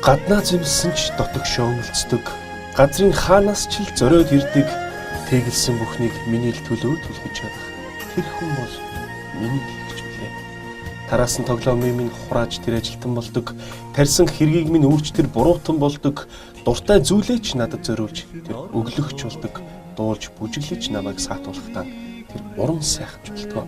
Гаднаа зэмлсэн ч дотог шоомөлцдөг. Газрын хаанаас ч л зориод ирдэг. Тэгэлсэн бүхнийг миний л төлөө түлхэж чадах. Тэр хүн бол миний хэлж билээ. Тараас нь тоглоомын минь хурааж тэр ажилтан болдог. Тарьсан хэргийг минь үрч тэр буруутан болдог. Дуртай зүйлээ ч надад зориулж тэр өглөгч болдог. Дуулж бүжиглэж намайг саатуулахдаа тэр уран сайханч болтгоо.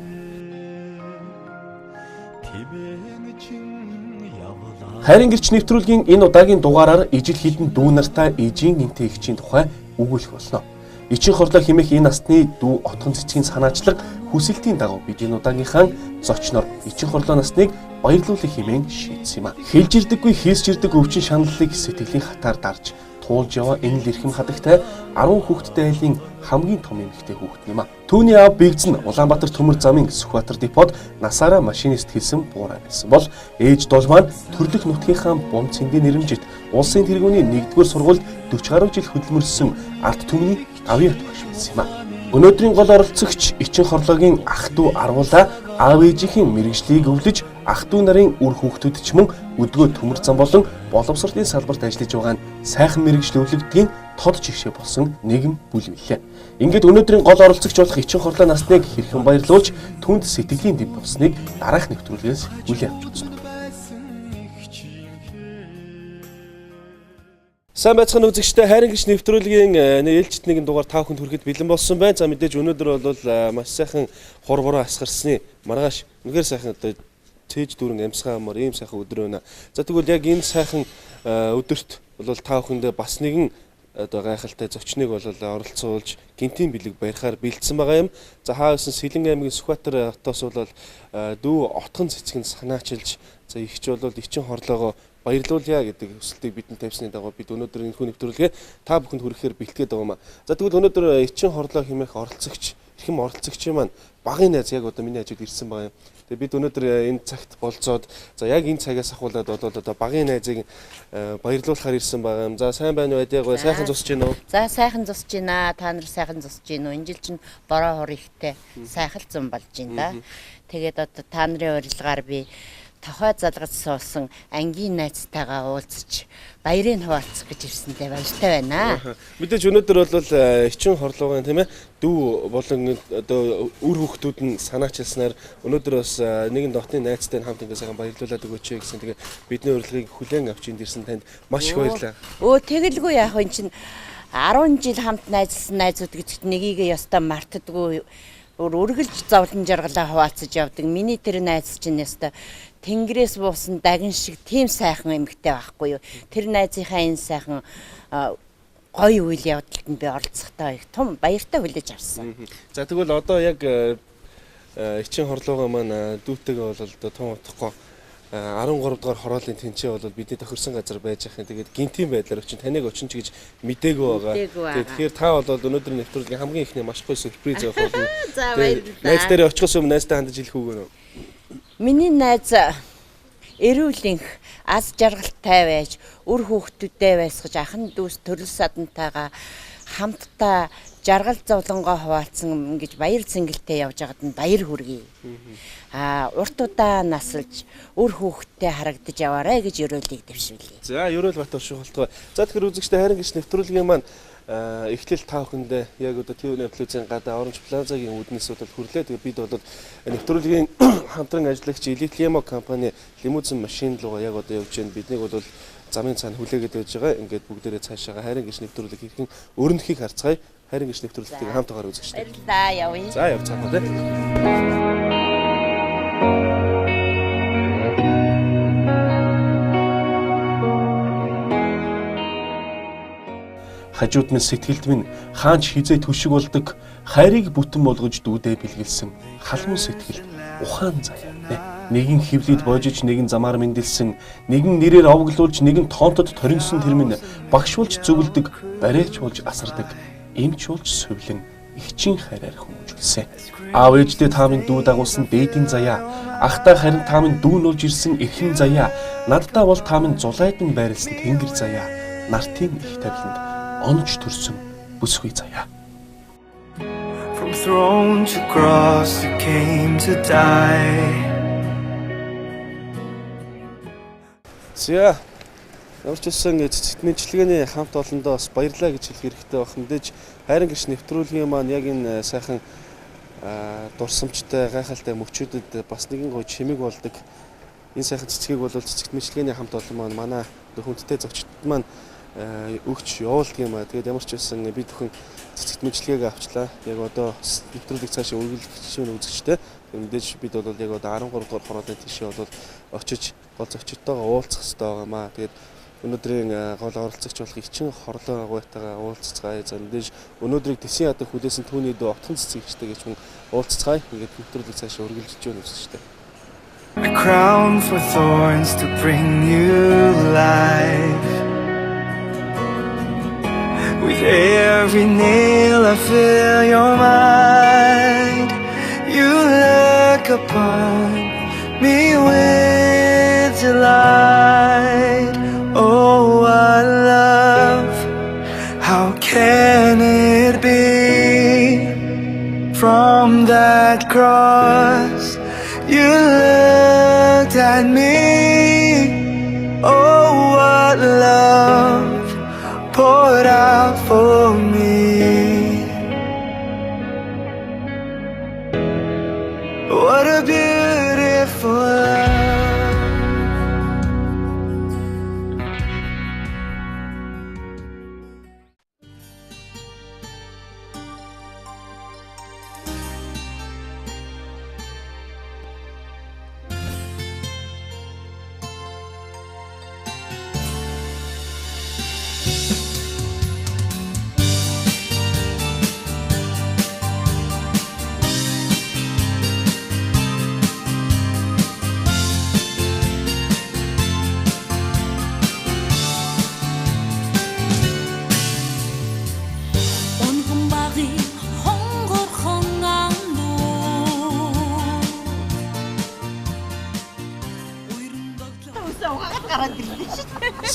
Хайрын гэрч нэвтрүүлгийн энэ удаагийн дугаараар ижил хідэн дүү нартай ижийн энтэй ихчийн тухай өгүүлэх болно. Ichinhorloo хэмээх энэ насны дүү отгон цэцгийн санаачлаг хүсэлтийн дагуу бид энэ удаагийнхаа зочноор Ichinhorloo насныг баярлуулах хэмээн шийдсэн юм а. Хэлж ирдэггүй хийсч ирдэг өвчин шаналлыг сэтгэлийн хатаар дарж туулж яваа энэ л эрхэм хадагтай 10 хүүхэдтэй айлын хамгийн том эмэгтэй хүүхэд юм а. Түүний аав Бэгзэн Улаанбаатар төмөр замын Сүхбаатар депод насаараа машинист хэлсэн буурай байсан бол ээж Дол маань төрлөх нутгийнхаа бум цэндийн нэрэмжит улсын тэргүүний 1-р сургуульд 40 гаруй жил хөдөлмөрсөн арт түмний авьяат багш байсан юм а. Өнөөдрийн гол оролцогч Ichinhorlooгийн ах дүү Арвуулаа аав ээжийн мэрэгжлийг өвлөж ах дүү нарын үр хүүхдүүд ч мөн өдгөө төмөр зам болон боловсролын салбарт ажиллаж байгаа нь сайхан мэрэгжил өвлөгдгийн тод жишээ болсон нэгэн бүл билээ. Ингээд өнөөдрийн гол оролцогч болох Ichinhorloo насныг хэрхэн баярлуулж түнд сэтгэлийн дэв болсныг дараах нэвтрүүлгээс үл явж үзсэн. Сайн байцгаана үзэгчдээ хайрын гэрч нэвтрүүлгийн ээлжид нэгэн дугаар та бүхэнд хүрэхэд бэлэн болсон байна. За мэдээж өнөөдөр бол маш сайхан хур буруу асгарсны маргааш үнэхээр сайхан одоо цээж дүүрэн амьсгаа амар ийм сайхан өдөр байна. За тэгвэл яг энэ сайхан өдөрт бол та бүхэндээ бас нэгэн одоо гайхалтай зочныг бол оролцуулж гинтийн бэлэг барихаар бэлдсэн байгаа юм. За хаасан Сэлэн аймгийн Сүхбаатар хотоос бол дүү отгон цэцгийн санаачилж за ихч бол Ichinhorloогоо баярлуулъя гэдэг хүсэлтийг бидэнд тавьсны дагуу бид өнөөдөр энэ хүн нэвтрүүлгээ та бүхэнд хүрэхээр бэлтгээд байгаа юм а. За тэгвэл өнөөдөр Ichinhorloo хэмээх оролцогч эрхэм оролцогч маань багын найз яг одоо миний хажууд ирсэн байгаа юм. Тэгээ бид өнөөдөр энэ цагт болцоод за яг энэ цагаас ахуулаад бол одоо багын найзыг баярлуулахаар ирсэн байгаа юм. За сайн байна уу адяг гоо сайхан зусж гин үү? За сайхан зусж гинэ. Та нар сайхан зусж гин үү? Энэ жил чинь бороо хор ихтэй сайхал зам болж гин да. Тэгээд одоо та нарын урилгаар би тохой залгаж суусан ангийн найзтайгаа уулзч баярыг хуваалцах гэж ирсэнтэй баяртай байна. Мэдээж өнөөдөр бол Ichinhorlooгийн тийм ээ дүү болон одоо үр хүүхдүүд нь санаачилснаар өнөөдөр бас нэгэн дотны найзтай хамт ингээ сайхан баярлуулад өгөөч гэсэн. Тэгээ бидний урилгыг хүлээн авч энд ирсэн танд маш их баярлалаа. Тэгэлгүй яах вэ чинь 10 жил хамт найзлсан найзууд гэдэгт нёгийгээ ёстой мартдаггүй үргэлж зовлон жаргалаа хуваалцаж явдаг. Миний тэр найз чинь ёстой Тэнгэрээс буусан дагин шиг тийм сайхан эмэгтэй байхгүй юу. Тэр найзынхаа энэ сайхан гоё үйл явдалд нь би оролцохтой их том баяртай хүлээж авсан. За тэгвэл одоо яг Ichinhorlooгаа маань дүүтэйгээ бол одоо том утгагүй 13 дугаар хороолын тэнцээ бол бидний тохирсон газар байж ахын. Тэгээд гинтийн байдлаар чинь таныг очин ч гэж мдээгүй байгаа. Тэгэхээр та бол өнөөдрийн нэвтрүүлгийн хамгийн ихний маш гоё сюрприз явах болно. За баярлалаа. Найз дээр очихоос өмнө найзтай хандаж хэлэх үг үү? Миний найз эрүүлэнх аз жаргалтай байж үр хүүхдүүдтэй байсгаж ахын дүүс төрөл садантайгаа хамтдаа жаргал зовлонгоо хуваалцсан ингэж баяр цэнгэлтэй явж байгаад нь баяр хүргэе. Урт удаа насалж үр хүүхдтэй харагдаж яваарэ гэж ерөөлийг дэвшүүлье. За ерөөл Батбаш шуултгай. За тэгэхээр үзэгчдээ хайрын гэрч нэвтрүүлгийн маань эхлэл та бүхэндээ яг одоо ТV нэвтрүүлгийн гадаа Оранж Плазагийн үүднээс бол хүрлээ. Тэгээ бид бол нэвтрүүлгийн хамтран ажиллагч Elite Limo компани лимузин машин руугаа яг одоо явж байна. Биднийг бол замын цаана хүлээгээд байж байгаа. Ингээд бүгдээрээ цаашаа хайрын гэрч нэвтрүүлэг хэрхэн өрнөхийг харцгаая. Хайрын гэрч нэвтрүүлгийг хамтаагаар үзэгчтэй. Баярлалаа явъя. За явцгаая тий. Хажууд минь сэтгэлд минь хаанч хизээ түшиг болдог хайрыг бүтэн болгож дүүдээ бэлгэлсэн халуун сэтгэлд ухаан заяа. Нэгэн хөвлөд боожиж нэгэн замаар мэндэлсэн нэгэн нэрээр овоглуулж нэгэн тоонтод торинсон тэр минь багшуулж зөвлөдөг барайч болж асардаг эмч болж сувлэн ихчин хайраар хүмүүжүүлсэн. Аав ээждээ та минь дүү дагуулсан дээдийн заяа ахтай харин та минь дүүн болж ирсэн эрхэн заяа надтай бол та минь зулайдан байрлсан тэнгэр заяа нартын их тавиланд онч төрсөн бүсгүй заяа. From throne to cross you came to die. За Ямар ч үсэн цэцэгт мэдлэгээний хамт олондоо бас баярлаа гэж хэлэх хэрэгтэй баг. Мэдээж хайрын гэрч нэвтрүүлгийн маань яг энэ сайхан дурсамжтай гайхалтай мөчүүдэд бас нэгэн гоё чимэг болдог. Энэ сайхан цэцгийг бол цэцэгт мэдлэгээний хамт олон маань манай хүндтэй зочдод маань өгч явуулдаг юм аа. Тэгээд ямар ч үсэн бид бүхэн цэцэгт мэдлэгээг авчлаа. Яг одоо нэвтрүүлэг цаашаа үргэлжлүүлж үзэгчтэй. Мэдээж бид бол яг одоо 13 дугаар хороодын тийшээ бол очиж гол зочдтойгоо уулзах хэрэгтэй байгаамаа. Тэгээд өнөөдрийн гол оролцогч болох Ichinhorloo агуйтайгаа уулзцгаая. За мэдээж өнөөдрийг тэсийн ядаг хүлээсэн түүний дөө отхон цэцэгчтэй гэж хүн уулзцгаая. Ингээд нэвтрүүлэг цаашаа үргэлжлэж байна үзэгчтэй. A crown for thorns to bring you life. With every nail I fill your mind. You look upon me with delight. Oh, what love, how can it be? From that cross you looked at me. Oh, what love poured out for me. What a beautiful love.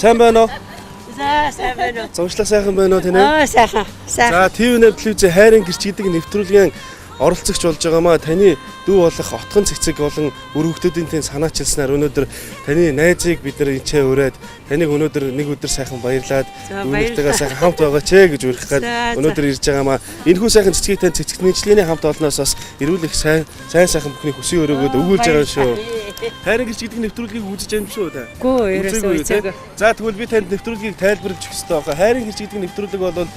Сайн байна уу? За сайн байна уу? Зуршлах сайхан байна уу тэнэ? Сайхан. За ТV-ээр телевизээ хайрын гэрч гэдэг нэвтрүүлгийн оролцогч болж байгаамаа. Таны дүү болох отхон цэцэг болон өр хүүхдүүдийн тань санаачилснаар өнөөдөр таны найзыг бид нар энчээ ураад таныг өнөөдөр нэг өдөр сайхан баярлаад үүнийхтэйгээ сайхан хамт байгаач гэж урих гээд өнөөдөр ирж байгаамаа. Энэхүү сайхан цэцгийг тань цэцэгт мэдлэгээний хамт олноос бас эрүүл их сайхан бүхний хүсийн өрөөгөөд өгүүлж байгаа шүү. Хайрын гэрч гэдэг нэвтрүүлгийг үзэж байгаа юм шүү та. Гүү ерөөсөө үзээгүй. За тэгвэл би танд нэвтрүүлгийг тайлбарлаж өгөх хэрэгтэй байна. Хайрын гэрч гэдэг нэвтрүүлэг бол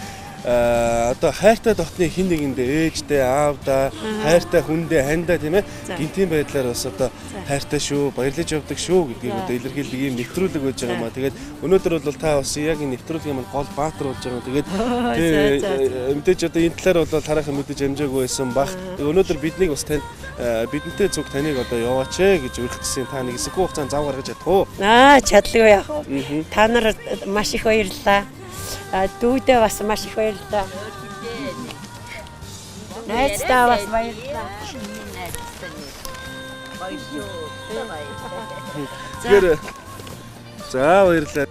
одоо хайртай дотны хин нэгэндээ ээжтэй, аавдаа, хайртай хүндээ, хандаа тийм ээ. Гинтийн байдлаар бас одоо хайртай шүү, баярлаж явдаг шүү гэдгийг одоо илэрхийлдэг юм нэвтрүүлэг байж байгаа маа. Тэгээд өнөөдөр бол та бас яг энэ нэвтрүүлгийн маань гол баатар болж байгаа. Тэгээд мэдээж одоо энэ талаар бол тарайхан мэдээж амжаагүй байсан бах. Өнөөдөр биднийг бас танд бидэнтэй зүг таныг одоо яваач гэж урьдчилсан. Та нэг хэсэг хугацаанд зав гаргаж чадах уу? Чадлагүй яах вэ? Та нар маш их баярлалаа. Дүүдээ бас маш их баярлалаа. Найздаа бас баярлалаа. Тэгэхээр за баярлалаа.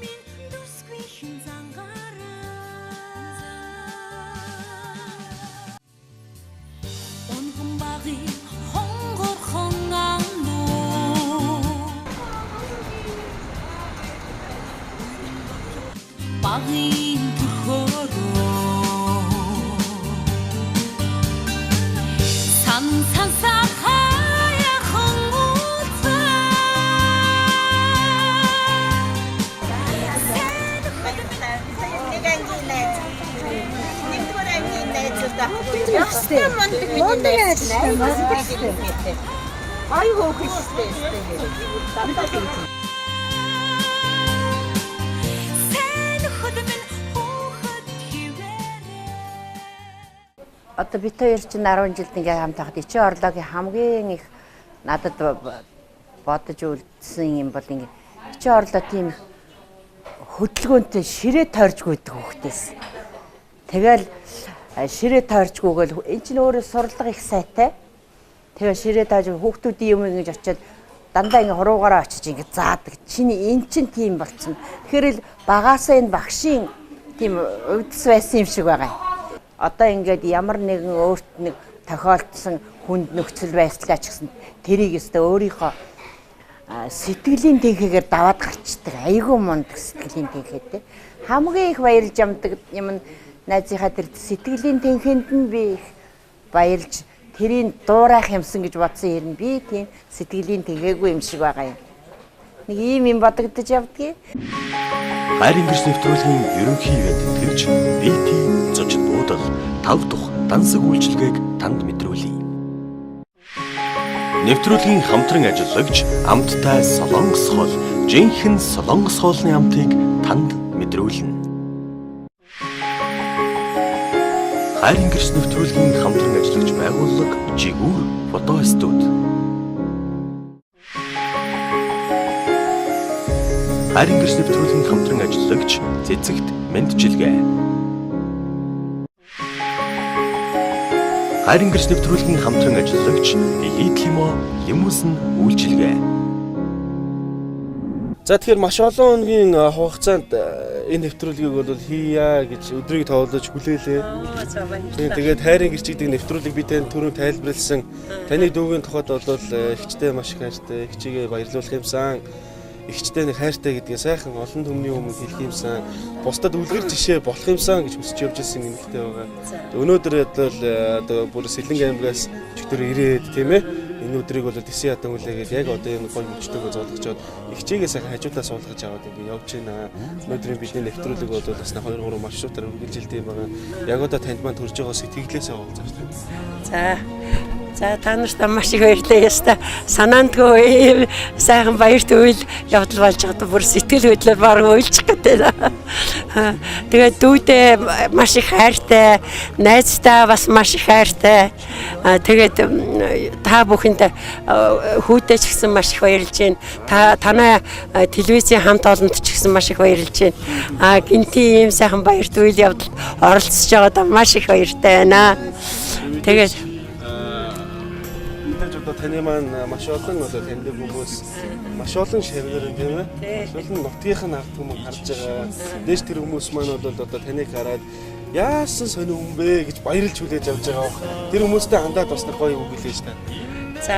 Одоо бид хоёр чинь 10 жилд ингээ хамт байхад Ichinhorlooгийн хамгийн их надад бодож үлдсэн юм бол ингээ Ichinhorloo тийм хөдөлгөөнтэй ширээ тойржгүй гэдэг хөхтэйс. Тэгэл ширээ тойржгүйгээл энэ чинь өөрөө сурлага их сайтай. Тэгээ ширээ тааж хүүхдүүдийн юм ингэж очиод дандаа ингээ хуруугаараа очиж ингээ заадаг. Чиний эн чинь тийм болцсон. Тэгэхээр л багаасаа энэ багшийн тийм өвдөс байсан юм шиг байгаа. Одоо ингээд ямар нэгэн өөрт нэг тохиолдсон хүнд нөхцөл байцлаач гэсэн тэрийг өстө өөрийнхөө сэтгэлийн тэнхээгээр даваад гарчдаг. Айгүй мундаг сэтгэлийн тэнхээтэй. Хамгийн их баярлж амдаг юм найзынхаа тэр сэтгэлийн тэнхээнд нь би их баярлж тэрийг дуурайх юмсан гэж бодсон юм би тийм сэтгэлийн тэнхээгүй юм шиг байгаа юм. Нэг юм бодогдож явдгийг. Хайрын гэрч нэвтрүүлгийн ерөнхий ивент тэтгэгч BT зочид буудал 5 дахь дансаг үйлчилгээг танд мэдрүүлье. Нэвтрүүлгийн хамтран ажиллагч амттай солонгос хоол, жинхэнэ солонгос хоолны амтыг танд мэдрүүлнэ. Хайрын гэрч нэвтрүүлгийн хамтран ажиллагч байгууллага Жигүүр фото студи. Хайрын гэрч нэвтрүүлгийн хамтран ажиллагч цэцэгт мэндчилгээ. Хайрын гэрч нэвтрүүлгийн хамтран ажиллагч Лимо лимузин үйлчилгээ. За тэгэхээр маш олон өдрийн хугацаанд энэ нэвтрүүлгийг бол хийя гэж өдрийг тоолож хүлээлээ. Тэгээд хайрын гэрч гэдэг нэвтрүүлгийг би танд түрүүн тайлбарлсан. Таны дүүгийн тухайд бол ихчтэй маш их хайртай, ихчигээ баярлуулах юмсан. Ихчтэй нэг хайртай гэдгээ сайхан олон түмний өмнө хэлэх юмсан. Бусдад үлгэр жишээ болох юмсан гэж хүсэж явж ирсэн нэмэгтэй байгаа. Өнөөдөр бол одоо бүр Сэлэнг аймагаас чигтэр ирээд тийм ээ. Энэ өдрийг бол Дэсэн ятан үлээгээд яг одоо энэ гол мөчтөгөө зоолгочоод ихчээгээ сайхан хажуудаа суулгаж аваад ингэ явж байна. Өнөөдрийн бидний нэвтрүүлэг бол бас 2-3 маршрутаар үргэлжилдэг юм байгаа. Яг одоо танд маань төрж байгаа сэтгэлээсээ уулзаж байна. За та нартай маш их баярлалаа яста. Санаандгүй сайхан баярт үйл явдал болж байгаа бүр сэтгэл хөдлөл баг уйлчих гэдэг. Тэгээд дүүдээ маш их хайртай, найзтай бас маш их хайртай. Тэгээд та бүхэнд хүүдээ ч гэсэн маш их баярлж байна. Танай телевизийн хамт олонд ч гэсэн маш их баярлж байна. Гинти ийм сайхан баярт үйл явдал оролцож байгаадаа маш их баяртай байна. Тэгээд таны маань маш олон одоо таньдаг хүмүүс маш олон шавнар юм тийм ээ. Маш олон нутгийнх нь ард хүмүүс харж байгаа. Дээш тэр хүмүүс маань бол одоо таныг хараад яасан сони хүн бэ гэж баярлж хүлээж авч байгаа. Тэр хүмүүстэй хандаад бас нэг гоё үг хэлээш та. За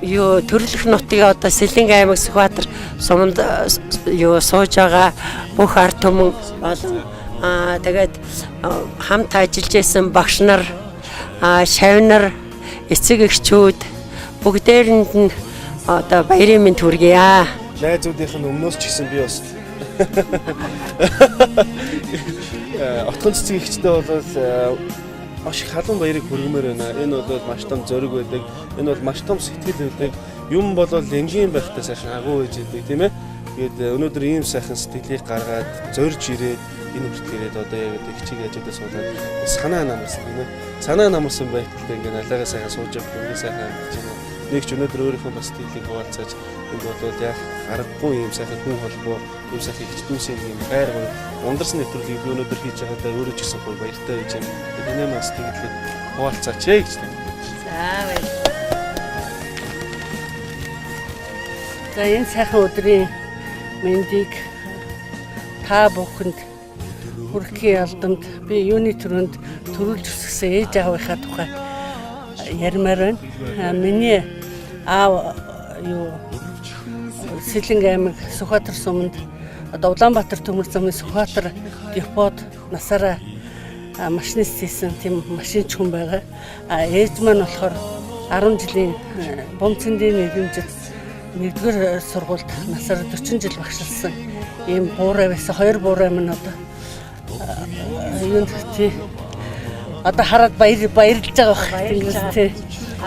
юу төрлөх нутгийн одоо Сэлэнг аймаг Сүхбаатар суманд юу сууж байгаа бүх ард түмэн болон тэгээд хамт ажиллаж байсан багш нар, шавнар, эцэг эхчүүд бүгдээрэнд нь одоо баярын мэнд хүргье. Найзуудынх нь өмнөөс ч гэсэн би бас отхон цэцэг эхчтэй бол маш их халуун баярыг хүргэмээр байна. Энэ бол маш том зориг байдаг. Энэ бол маш том сэтгэл байдаг. Юм бол энгийн байхтай сайхан агуу байж идэг тийм ээ. Тэгээд өнөөдөр ийм сайхан сэтгэлийг гаргаад зорж ирээд энэ хүртэл ирээд одоо яг ихчиг хажуудаа суулгаад санаа намарсан тийм ээ. Санаа намарсан байталтай ингээд алаагаа сайхан сууж явах юм сайхан гэж байна. Нэг ч өнөөдөр өөрийнхөө бас сэтгэлийг хуваалцаж энэ бол яг аргагүй юм сайхан хүн холбоо юм сайхан ихч дүүсийн юм хайр гоё ундарсан нэвтрүүлгийг би өнөөдөр хийж байгаадаа өөрөө ч гэсэн гоё баяртай байж байна. Таны маань сэтгэлийг хуваалцаач гэж байна. За баярлалаа. За энэ сайхан өдрийн мэндийг та бүхэнд хүргэхийн албанд би юуны төрөнд төрүүлж өсгсөн ээж аавынхаа тухай ярмаар байна. Миний аав юу Сэлэнг аймаг Сүхбаатар суманд одоо Улаанбаатар төмөр замын Сүхбаатар депод насаараа машинист хийсэн тийм машинч хүн байгаа. Ээж маань болохоор 10 жилийн бомцэндийн нэгэмжид 1-р сургуульд насаараа 40 жил багшилсан. Ийм буурай байсан. 2 буурай маань одоо юунд тий одоо хараад баярлж байгаа байх.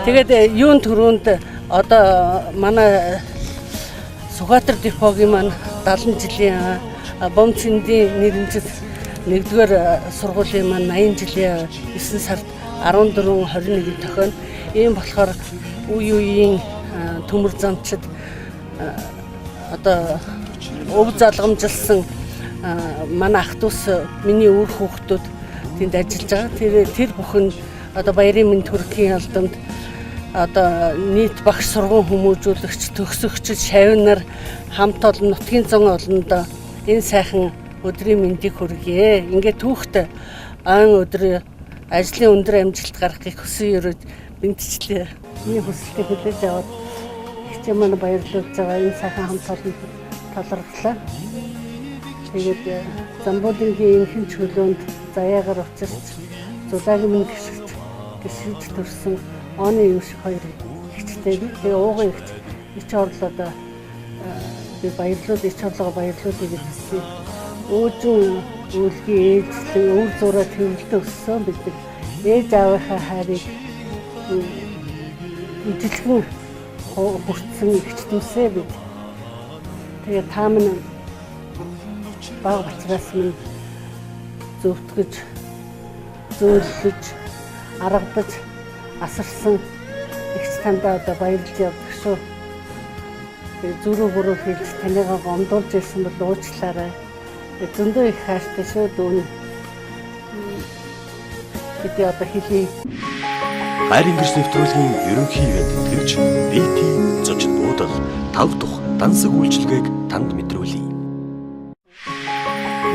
Тэгээд юун төрөнд одоо манай Сүхбаатар депогийн маань 70 жилийн бомцэндийн нэгэмжид 1-р сургуулийн маань 80 жилийн 9 сард 14-21 тохино. Ийм болохоор үе үеийн төмөр замчид одоо өв залгамжилсан манай ах дүүс миний үр хүүхдүүд тэнд ажиллаж байгаа. Тэр бүхэн одоо баярын мэнд хүргэхийн албанд одоо нийт багш сургууль хүмүүжүүлэгч, төгсөгчд, шавнар хамт олон нутгийн зан олондоо энэ сайхан өдрийн мэндийг хүргье. Ингээд түүхтэй ан өдөр ажлын өндөр амжилт гаргахыг хүсэн ерөөд бэнтчлээ. Миний хүсэлтийг хүлээж аваад Эгч маань баярлуулж байгаа энэ сайхан хамт олон талархлаа. Тэгээд Замбуулынгийн энхэн чөлөөнд заяагаар учирч зулаагийн минь гисэж төрсэн оны юм шиг хоёр эгчтэй би. Тэгээ ууган эгч Ichinhorloo би баярлууд Ichinhorloo баярлуулъя гэж хэлсэн. Өөжин үлгийн ээлжлэн өвөр зураа төвлөлтөд өссөн бид. Ээж аавынхаа хайрыг ижилхэн хүртсэн эгчтнээсээ бид. Тэгээ та минь баг бацраас минь зөвтгөж, зөөлөж, аргадаж, асарсан эгч тандаа одоо баярлж явдаг шүү. Тэгээ зүрх бүрөө хэлж танайгаа гомдуулж ирсэн бол уучлаарай. Зөндөө их хайртай шүү дүүн. Бид одоо хэлье. Hairiin гэрч нэвтрүүлгийн ерөнхий ивент тэтгэгч BT зочин буудал 5 дахь дансаг үйлчилгээг танд мэдрүүлье.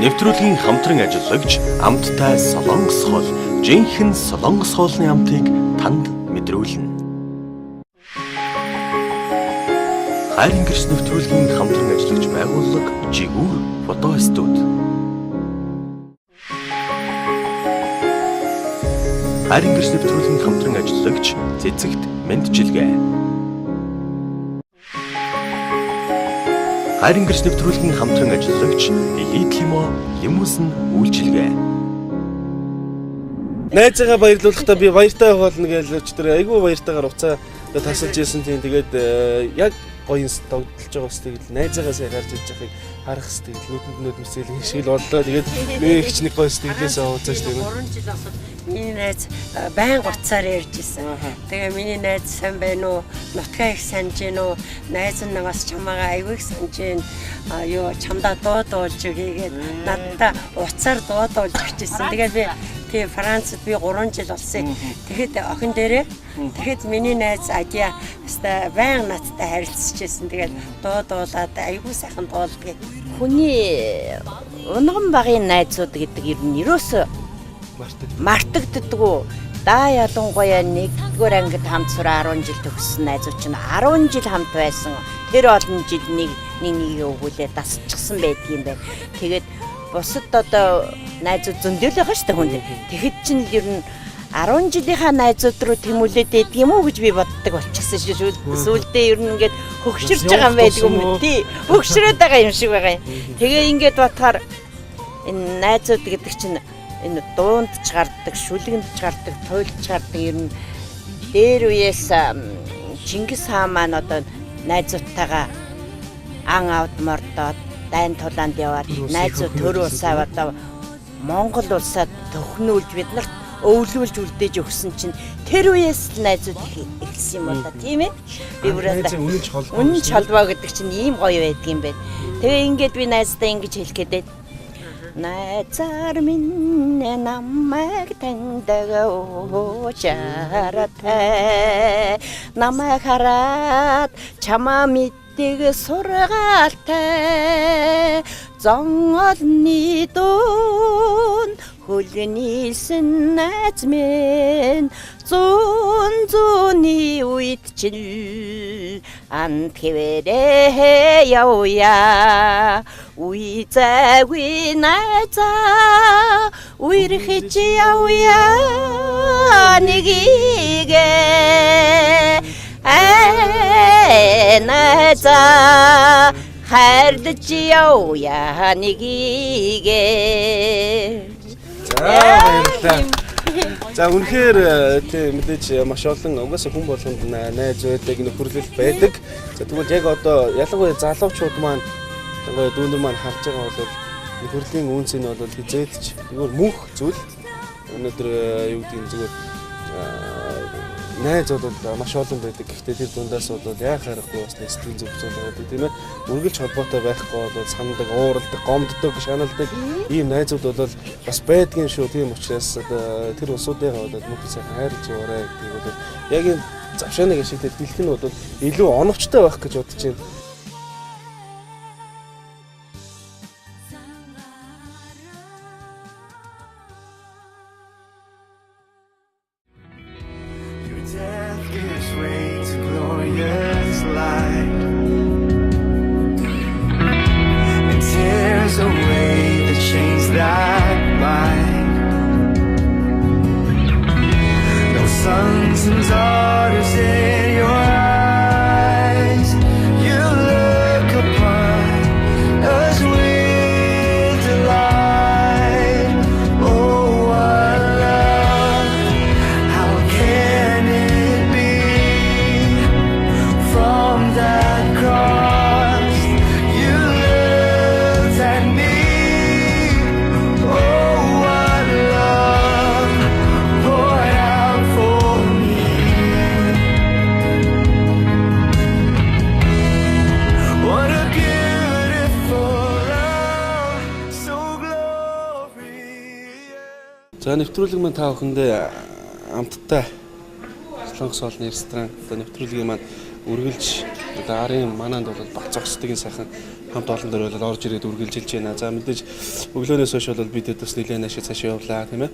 Нэвтрүүлгийн хамтран ажиллагч амттай солонгос хоол, жинхэнэ солонгос хоолны амтыг танд мэдрүүлнэ. Hairiin гэрч нэвтрүүлгийн хамтран ажиллагч байгууллага Жигүүр фото студи. Hairiin гэрч нэвтрүүлгийн хамтран ажиллагч цэцэгт мэндчилгээ. Hairiin гэрч нэвтрүүлгийн хамтран ажиллагч Лимо лимузин үйлчилгээ. Найзаагаа баярлуулахдаа би баяртай болно гэж өчтөр айгүй баяртайгаар уцаа тасалж ирсэн тийм тэгээд яг гоё тогтолж байгаа бас тэгээд найзаагаа сайн гарч иж байгааг харах сэтгэл нүдэнд мэсэл шиг л боллоо. Тэгээд би ихч нэг гоё сэтгэлээс ууцааш тийм үү. 3 жил болоод миний найз байн гоцаар ярьж исэн. Тэгээ миний найз сайн байна уу? Нутгаа их санаж байна уу? Найз нь бас чамаагаа аягүй их санаж байна. Юу чамдаа дуудуулж өгье гээд надад уцаар дуудуулж өгчээсэн. Тэгээд би тий Францад би 3 жил болсон. Тэгэхэд охин дээрээ тэгэхэд миний найз Адиа өстой байн надтай харилцчихсэн. Тэгээд дуудуулаад аягүй сайхан дуулдаг. Хүний унган багын найзууд гэдэг ер нь ерөөсөө мартагддаггүй. Да ялангуяа 1-р ангид хамт сураа 10 жил төгссөн найзууд чинь 10 жил хамт байсан. Тэр олон жил нэг өгүүлээ дасчихсан байдгийн байна. Тэгээд бусад одоо найзууд зөндөл байгаа шүү дээ хүнд. Тэгэхэд чинь ер нь 10 жилийнхаа найзууд руу тэмүүлээд байдаг юм уу гэж би боддог болчихсон шүү. Сүүлдээ ер нь ингээд хөгшөрч байгаа юм байдаг юм тий. Хөгшрөөд байгаа юм шиг байгаа юм. Тэгээ ингээд бодохоор энэ найзууд гэдэг чинь энэ дуундч гардаг, шүлгэндч гардаг, тойлч гардаг ер нь дээр үеэс Чингис хаан маань одоо найзуудтайгаа ан авд мордоод дайн тулаанд яваад найзууд төр улсаа одоо Монгол улсад төхнүүлж бид нарт өвлүүлж үлдээж өгсөн чинь тэр үеэс л найзууд ихсэн юм байна тийм ээ. Би бүрээ үнэн холбоо гэдэг чинь ийм гоё байдаг юм байна. Тэгээ ингээд би найздаа ингэж хэлэх гээд найзаар минь намайг таньдаг уучаартай намайг хараад чамаа мэддэг сургаалтай зон олны дуун хөлнийсэн найз минь зүүний үед чил ант хэвээрээ явъя уй зайгүй найзаа уйрхэж явъя нэгийг найзаа хайрлаж явъя нэгийг. За үнэхээр тийм мэдээж маш олон угаасаа хүн болгонд найз байдаг, нөхөрлөл байдаг. За тэгвэл яг одоо ялангуяа залуучууд маань дүүнер маань харж байгаа бол нөхөрлийн үнц нь бол хизээдч зүгээр мөнх зүйл. Өнөөдөр юу гэдэг нь зүгээр найз бол маш олон байдаг. Гэхдээ тэр дундаас бол яа харахгүй бас сэтгэл зүйн байдаг тийм ээ. Үргэлж холбоотой байхгүй бол санадаг, ууралдаг, гомддог, шаналдаг ийм найзууд бол бас байдгийн шүү. Тийм учраас тэр усуудыгаа бол мөнх сайхан хайрлаж яваарай гэдэг бол яг энэ завшааныг ашиглаад бэлэх нь бол илүү оновчтой байх гэж бодож байна. Death gives way to glorious light. За нэвтрүүлэг маань та бүхэндээ амттай Солонгос хоолны ресторан одоо нэвтрүүлгийн маань үргэлж одоо арын мананд бол бацогсдгийн сайхан хамт олон дээр бол орж ирээд үргэлжилж байна. За мэдээж өглөөнөөс хойш бол бид дэс нэлээд ашиг цаашаа явлаа тийм ээ.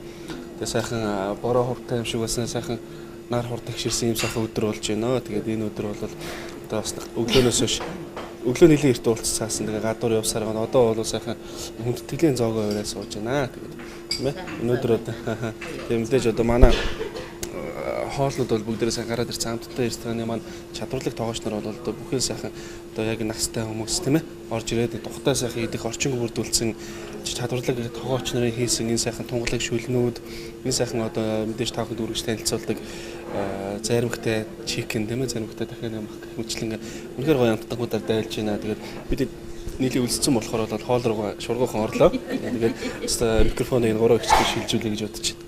Тэгээ сайхан бороо хурдтай юм шиг болсон сайхан нар хурд гширсэн юм сайхан өдөр болж байна. Тэгээд энэ өдөр бол одоо бас өглөөнөөс хойш өглөө нэлийн эрт уулзсан. Тэгээ гадуур явсаар гоо одоо бол сайхан хүндтгэлийн зоогоо өрөө сууж байна. Тэгээд тийм ээ. Өнөөдөр одоо тийм мэдээж одоо манай хоолнууд бол бүгдээрээ сайн гараад ирсэн амттай рестораны маань чадварлаг тоогооч нар бол одоо бүхэн сайхан одоо яг настай хүмүүс тийм ээ орж ирээд тухтай сайхан идэх орчинг бүрдүүлсэн чадварлаг тоогооч нарын хийсэн энэ сайхан тунгалаг шүлнүүд энэ сайхан одоо мэдээж та бүхэнд үргэлж танилцуулдаг заримхтай чикен тийм ээ заримхтай дахиад ямах гэх мэтлэн үнэхээр гоё амттагуудаар дайлж байна. Тэгээд бид нийлээ үлдсэн болохоор бол хоол руу шургуухан орлоо. Тэгээд микрофоныг 3 ихтэй шилжүүлэе гэж бодож байна.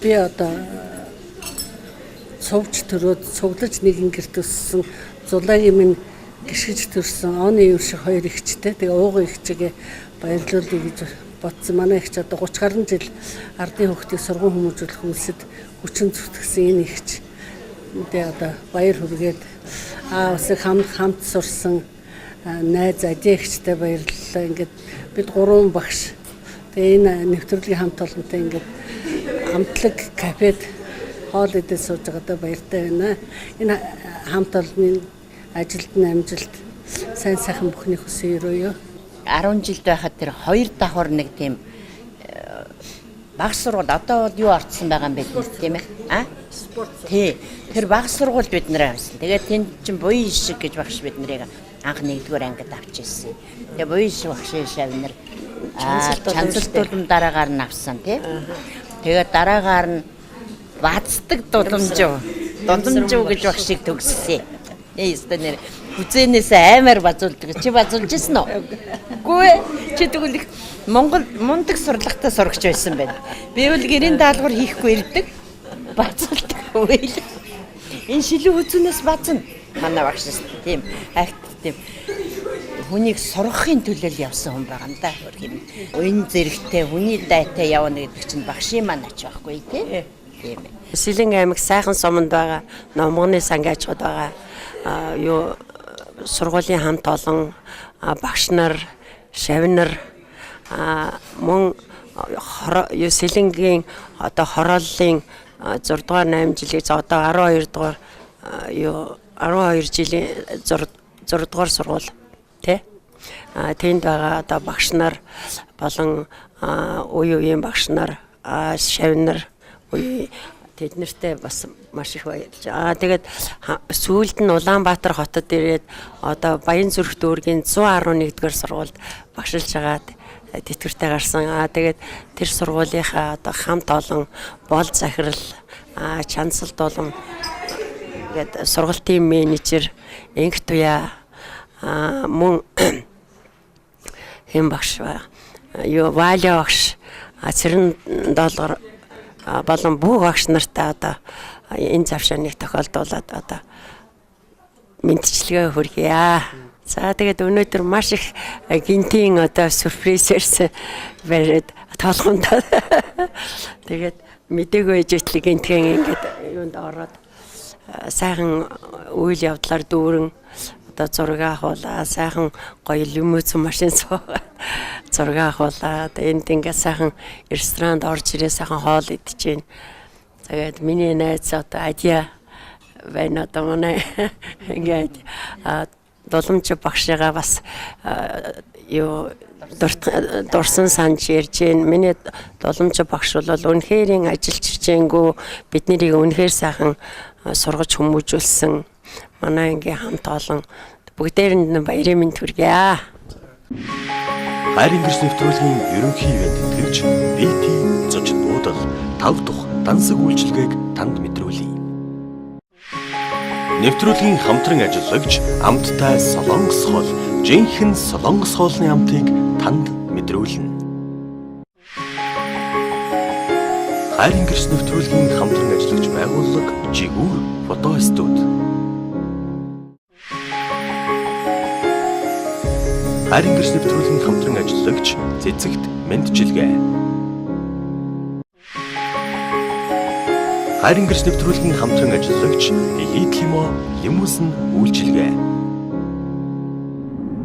Би одоо цовж төрөөд цуглаж нэгэн гэрт өссөн зулагийн минь гიშгэж төрсөн оны юу шиг 2 ихчтэй. Тэгээ ууган ихчгээ баярлуулъя гэж бодсон. Манай ихч одоо 30 гаруй жил ардын хөвгтийг сургууль хүмүүжүүлэх үйлсэд хүчин зүтгэсэн энэ ихч. Тэгээ одоо баяр хүргээд усыг хамт сурсан найз ажээ ихчтэй баярлалаа. Ингээд бид 3 багш. Тэгээ энэ нэвтрүүлгийн хамт олонтой ингээд амтлаг кафед хоол идэж сууж байгаадаа баяртай байна. Энэ хамт олонны ажилд амжилт сайн сайхан бүхний хүсэн өрөөё. 10 жилд байхад тэр 2 давхар нэг тийм баг сургууль одоо бол юу орцсон байгаа юм бэ тийм ээ? Спорт. Тий. Тэр баг сургуульд бид нэр авсан. Тэгээд тэнд чинь буян шиг гэж багш бид нарыг анх 1-р ангид авч ирсэн. Тэгээ буян шиг багш шавнар чансалтуулам дараагаар нь авсан тий. Тэгээд дараагаар нь бацдаг дуламжуу гэж багшийг төгссөн. Эстэнэр хүзэнээс аймаар базуулдаг. Чи базуулж ирсэн үү? Үгүй ээ. Чи тэгвэл Монгол мундаг сурлагатай сурагч байсан байна. Би бол гэрийн даалгавар хийхгүй ирдэг. Базуулдаг үйл. Энэ шилүү хүзэнээс базна. Манай багш тийм акт тийм хүнийг сургахын төлөө явсан хүн байгаа юм да. Энэ зэрэгтэй хүний дайтай явна гэдэг чинь багшийн маань ач байхгүй тий. Сэлэн аймаг сайхан суманд байгаа номгоны сангачууд байгаа юу сургуулийн хамт олон багш нар шавнар мөн юу сэлэнгийн одоо хорооллын 6 дугаар 8 жилийн одоо 12 дугаар юу 12 жилийн 6 дугаар сургууль тий тэнд байгаа одоо багш нар болон үеийн багш нар шавнар тэд нартэй бас маш их баярлж. Тэгээд сүүлд нь Улаанбаатар хотод ирээд одоо Баянзүрх дүүргийн 111-р сургуульд багшилж агаад тэтгэвртэй гарсан. Тэгээд тэр сургуулийнхаа одоо хамт олон бол захирал чансалт болон гээд сургалтын менежер инх туяа мөн хэм багш юу валя багш цэрэн доллар болон бүх багш нартай одоо энэ завшааныг тохиолдуулаад одоо мэдчилгээ хүргье. За тэгээд өнөөдөр маш их гинтийн одоо сюрпризээс бариад тоолгондоо тэгээд мдэггүй ижитлэг гинтгийн ингээд юунд ороод сайхан үйл явдлаар дүүрэн одоо зураг авахулаа сайхан гоё лимузин машин суугаад зураг авахулаа энд ингээд сайхан ресторанд орж ирээ сайхан хоол идэж гин. Тэгээд миний найз одоо Адя байна одоо манай ингээд доломж багшигаа бас юу дурсан санж ярьж гин. Миний доломж багш бол үнэхэрийн ажиллаж чижээнгүй бид нарыг үнэхээр сайхан сургаж хүмүүжүүлсэн манай ингийн хамт олон бүгдээрэнд нь баярын мэнд хүргье. Хайриин гэрч нэвтрүүлгийн ерөнхий ивент тэтгэгч BT зочид буудал 5 дахь дансаг үйлчилгээг танд мэдрүүлье. Нэвтрүүлгийн хамтран ажиллагч амттай Солонгос хоол, жинхэнэ Солонгос хоолны амтыг танд мэдрүүлнэ. Хайриин гэрч нэвтрүүлгийн хамтран ажиллагч байгууллага Жигүүр фото студи. Хайриин гэрч нэвтрүүлгийн хамтран ажиллагч цэцэгт мэндчилгээ. Hairiin гэрч нэвтрүүлгийн хамтран ажиллагч Лимо Лимусэн үйлчилгээ.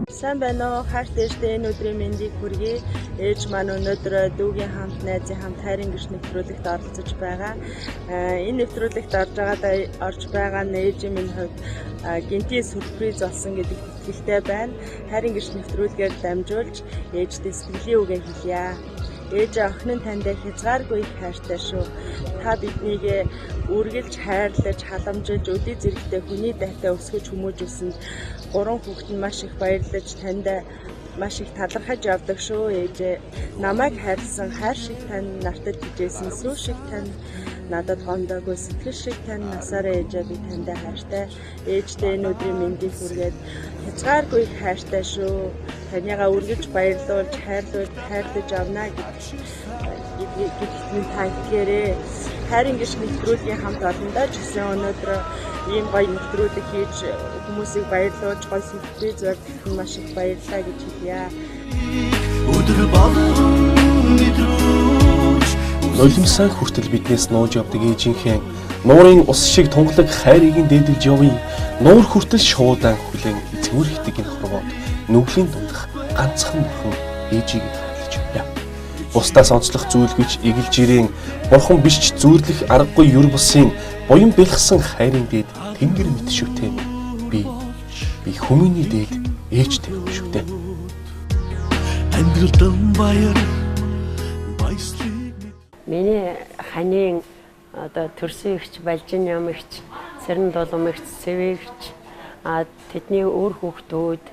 Сайн байна уу? Хайрт ээжтэй энэ өдрийн мэндийг хүргэе. Ээж маань өнөөдөр дүүгийн хамт, найзын хамт Hairiin гэрч нэвтрүүлэгт оролцож байгаа. Энэ нэвтрүүлэгт орж байгаа ээжийн минь хувьд гинти сюрприз болсон гэдэг итгэлтэй байна. Hairiin гэрч нэвтрүүлгээр дамжуулж ээжтэй сэтгэлийн үгээ хэлье. Ээж охин нь танд хязгааргүй их хайртай шүү. Та биднийг үргэлж хайрлаж, халамжилж, өдий зэрэгтэй хүний дайтай өсгөж хүмүүжүүлсэнд 3 хүүхэд нь маш их баярлаж, танд маш их талархаж явдаг шүү ээж. Намайг хайрлсан хайр шиг тань, нартад хижээсэн сүү шиг тань, надад гомдоогүй сэтгэл шиг тань, насаараа ээжээ би танд хайртай. Ээжтэй энэ өдрийн мэндийг хүргээд хязгааргүй их хайртай шүү. Таньягаа үргэлж баярлуулж, хайрлаж авна гэдэгт минь та итгээрэй. Hairiin гэрч нэвтрүүлгийн хамт олондоо ч гэсэн өнөөдөр ийм гоё нэвтрүүлэг хийж хүмүүсийг баярлуулж, гоё сюрприз барьсан маш их баярлалаа гэж хэлье. Нулимсаа хүртэл биднээс нууж явдаг ээжийнхээ нуурын ус шиг тунгалаг хайрыг дээдэлж явъя. Нуур хүртэл шуудан хүлээн эцгүүрхдэг энэ хорвоод нүглийн дундах ганцхан бурхан ээжийг хайрлаж байна. Бусдаас онцлох зүйл гэж эгэлж ирээн бурхан биш ч зүүрлэх аргагүй юр бусын буян бэлгсэн хайрын дээд тэнгэр мэт шүтээ. Би хүмүүний дээд ээжтэй юм шүтээ. Миний ханийн одоо төрсөн ихч, балжин ям ихч, сэрэн долом ихч, сэвэгч тэдний өөр хүүхдүүд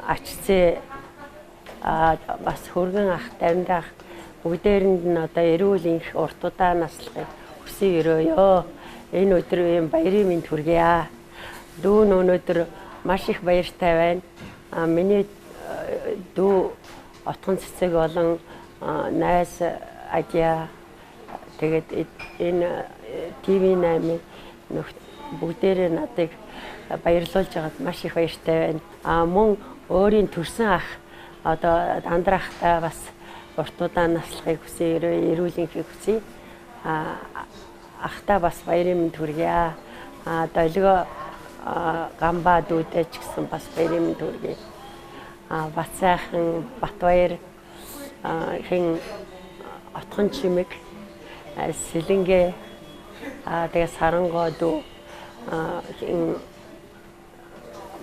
ачцээ бас хөргөн ах, давиндаа ах бүгдээрэнд нь одоо эрүүл инх урт удаа наслахыг хүсье өрөөё. Энэ өдөр ийм баярын мэнд хүргье. Дүү өнөөдөр маш их баяртай байна. Миний дүү отгон цэцэг болон найз Адя тэгээд энэ ТV8-ийн бүгдээрээ надыг баярлуулж байгаад маш их баяртай байна. Мөн өөрийн төрсөн ах одоо андраахтаа бас урт удаа наслахыг хүсье, эрүүл инхийг хүсье. Ахтаа бас баярын мэнд хүргье. Долгоо гамбаа дүүдээ ч гэсэн бас баярын мэнд хүргье. Бацаахан, Батбаяр хин отхон чимэг, сэлэнгэ тэгээ сарангоо дүү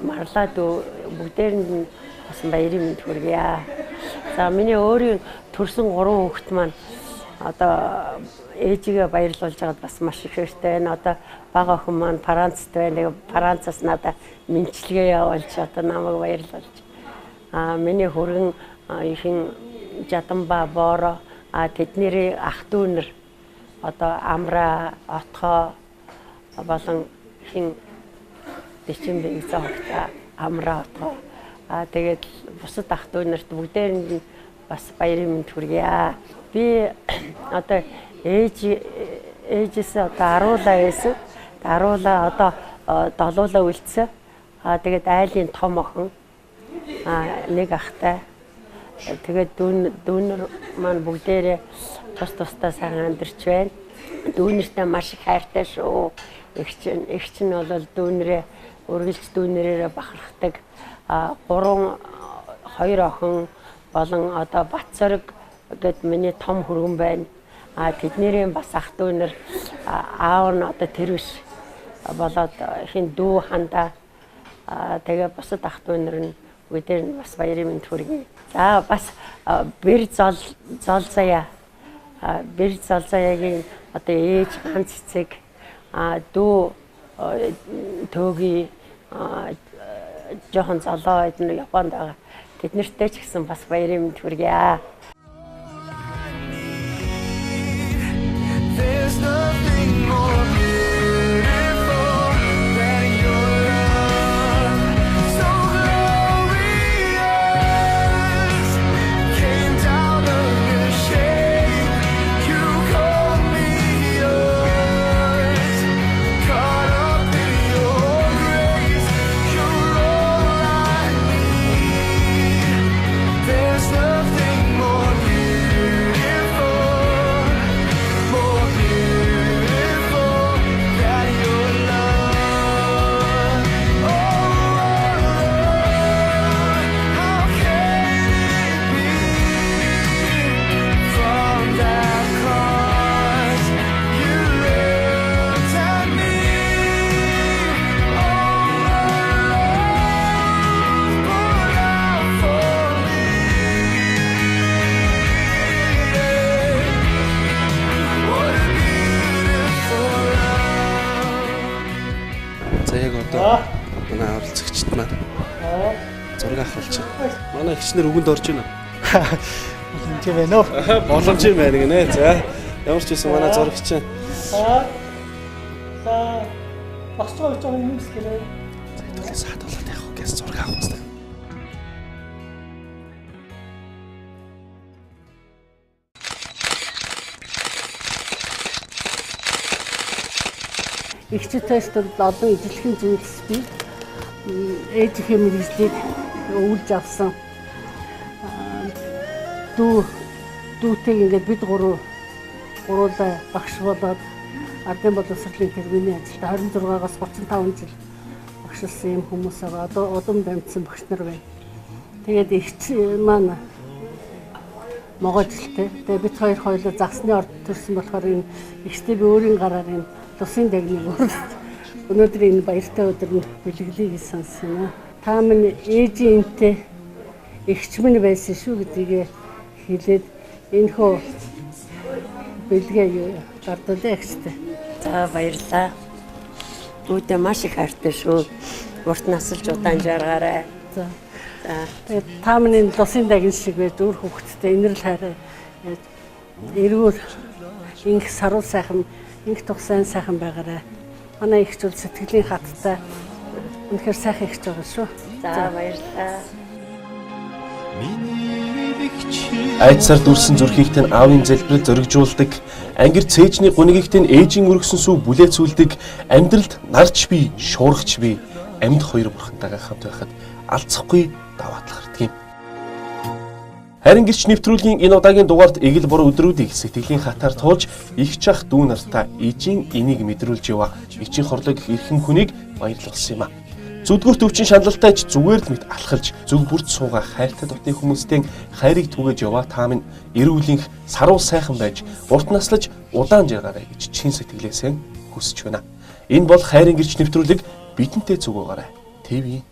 марлаа дүү бүгдээрэнд нь бас баярын мэнд хүргье. За миний өөрийн төрсөн 3 хүүхэд маань одоо ээжигээ баярлуулж байгаад бас маш их хэрэгтэй байна. Одоо бага охин маань Францад байна. Францаас надад мэнчилгээ явуулж одоо намайг баярлуулж. Миний хөргөн ихэнх Жаданба Боро тэдний ах дүүнэр одоо Амра, Отхоо болон хин Дэчимбэг зогта Амра, Отхоо тэгээд бусад ах дүүнэрт бүгдээрэнд бас баярын мэнд хүргье. Би одоо ээжээс одоо аруулаа байсан. Аруулаа одоо долуулаа үлдсэн. Тэгээд айлын том охин нэг ахтай. Тэгээд дүүнэр маань бүгдээрээ тусдаа сайхан амьдарч байна. Дүүнэртэй маш их хайртай шүү. Эгч нь бол дүүнэрээ үргэлж дүүнэрээрээ бахархдаг. 2 охин болон одоо Батцорг гэд миний том хөргөн байна. Тэднэрийн бас ах дүүнэр аав нь одоо тэр биш болоод хин дүү хандаа тэгээ бусад ах дүүнэр нь бүгдээр нь бас баярын мэнд хүргэе. За бас бэр золзаяа золзаяагийн одоо ээж ганц цэцэг дүү төөги жохон золоо эдгээр Японд байгаа. Тэднэртэй ч гэсэн бас баярын мэнд хүргье. There's nothing more beautiful than your love. So glorious, came down under shade. You called me yours, caught up in your grace. You're all I need. There's nothing more Манай ихчнэр үгэнд орж байна. Тийм байна уу? Боломж юм байна гинэ. За ямар ч байсан манай зурагч чинь. За. Багш жоо юм скэрээ. Хэдүүлээ саад болоод явах гэж зураг авах хэрэгтэй. Ихчтэйс одоо ижилхэн зүйлс би ээжийнхээ мэргэжлийг өвлж авсан. Дүүтэй ингээд бид гуруулаа багш болоод ардын боловсролын тэргүүний ажилд 26-аас 35 жил багшилсан юм хүмүүс байгаа. Одоо удам дамжсан багш нар байна. Тэгээд ихч маань могоожлтэй. Тэгээд бид хоёулаа загсны орд төрсэн болохоор энэ ихтэй би өөрийн гараар энэ тусын дагныг өнөөдөр энэ баяртай өдөр нь бэлгэлээ гэж сонссон. Та минь ээжийн энтэй эгч минь байсан шүү гэдгийг хэлээд энэ хөө бэлгээ гардуулаа эгчтэй. За баярлаа. Үүдээ маш их хайртай шүү. Урт насалж удаан жаргаарай. За. Тэгээд та минь энэ тусын дагн шиг байж өөр хөвгттэй инэрл хайраа эргүүл инх саруу сайхан инх тухсайн сайхан байгаарай. Манай ихч бол сэтгэлийн хаттай. Үнэхээр сайхан ихч байгаа шүү. За баярлалаа. Айцсаар дүрсэн зүрхийгт нь аавын залбирал зоригжуулдаг, ангир цээжний гунигт нь ээжийн өргөсөн сүв бүлээцүүлдэг, амьдралд нарч би, шуургач би, амьд хоёр бурхантайгаа хамт байхад алцахгүй даваатлах хэрэг юм. Харин гэрч нэвтрүүлгийн энэ удаагийн дугаарт эгэл бор өдрүүдийг сэтгэлийн хатаар туулж их чах дүү нартаа ижийн энийг мэдрүүлж яваа Ichinhorloo гэх эрхэм хүнийг баярлуулсан юм а. Зүдгүр төвчин шаналлтайч зүгээр л мэд алхалж зүг бүрд суугаа хайртай дотны хүмүүстэй хайрыг түгэж яваа та минь эрүүлэнх саруу сайхан байж урт наслаж удаан жаргаарай гэж чин сэтгэлээсээ хүсэж байна. Энэ бол хайрын гэрч нэвтрүүлэг бидэнтэй зүг байгаарай. ТV